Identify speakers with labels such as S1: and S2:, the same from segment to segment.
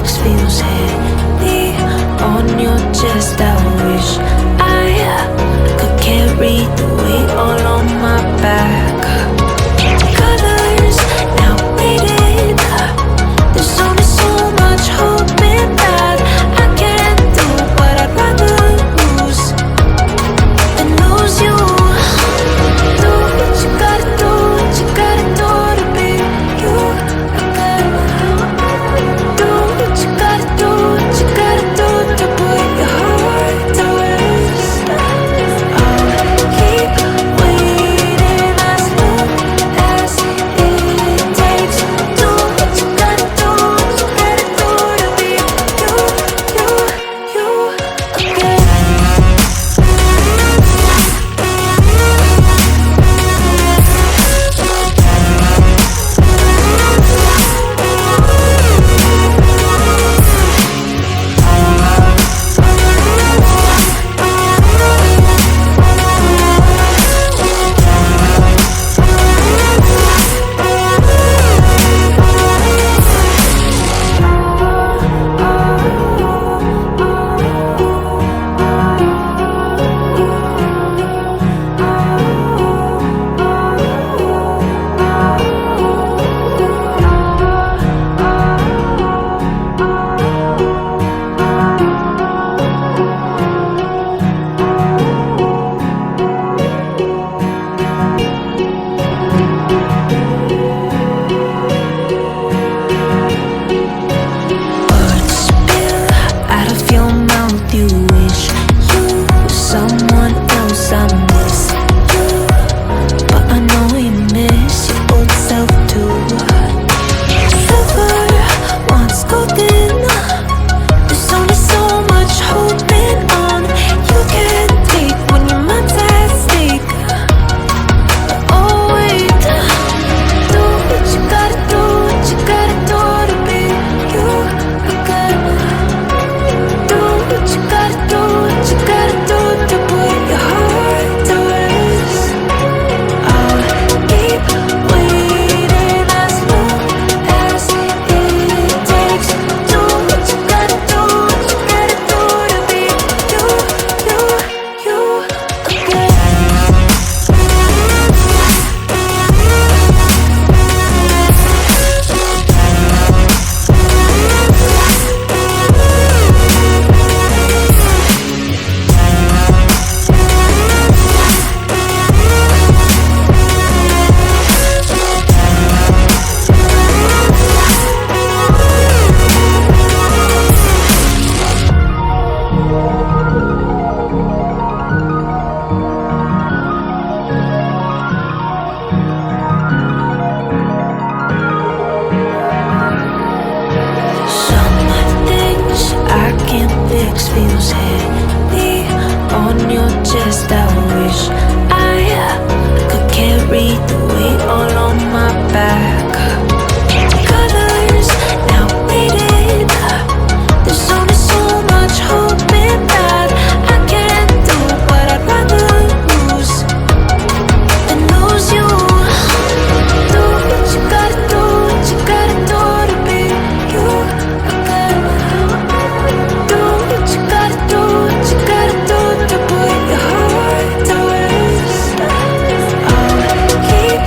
S1: fix feels heavy on your chest. I wish I could carry the weight all on my back. Colors now faded. There's only so much hoping that I can do, but I'd rather lose than lose you. Do what you gotta do, what you gotta do to be you again. Do what you gotta do, what you gotta do to put your heart to rest. I'll keep waiting as long as it takes. Do what you gotta do, what you gotta do to be you again. Words spill out of your mouth. You wish you were someone else. I miss you, but I know you miss your old self too. Silver once golden. There's only so much holding on you can take when your mind's at stake. Oh wait, do what you gotta do, what you gotta do to be you again. Do what you gotta do, what you gotta do to put your heart to rest. I'll keep waiting as long as it takes. Do what you gotta do, what you gotta do to be you again. Some things I can't fix feels heavy on your chest. I wish I could carry the weight all on my back. Colors now faded. There's only so much hoping that I can do, but I'd rather lose than lose you. Do what you gotta do, what you gotta do to be you again. Do what you gotta do, what you gotta do to put your heart to rest. I'll keep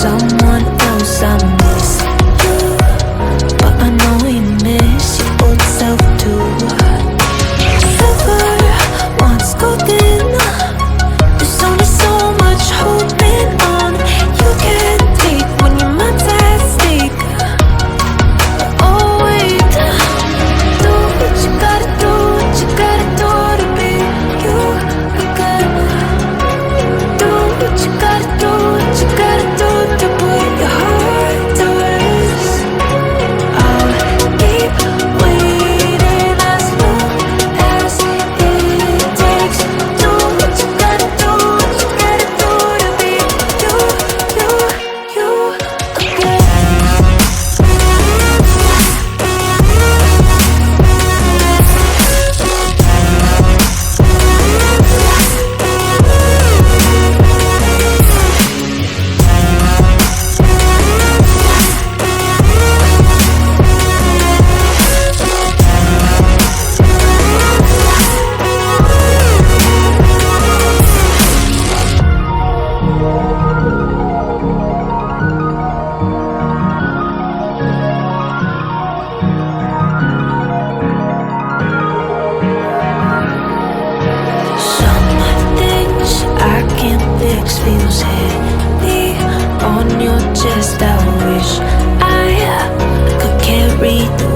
S1: someone else. I miss you, but I know you miss your old self too. Silver once golden, there's only so much holding on. You can't take when your mind's at stake. Oh wait, do what you gotta do, what you gotta do to be you again. Do what you gotta do, what you gotta do to put your heart to rest. I'll keep waiting as long as it takes. Do what you gotta do, what you gotta do to be you again. Some things I can't fix, feels heavy on your chest. I wish I could carry the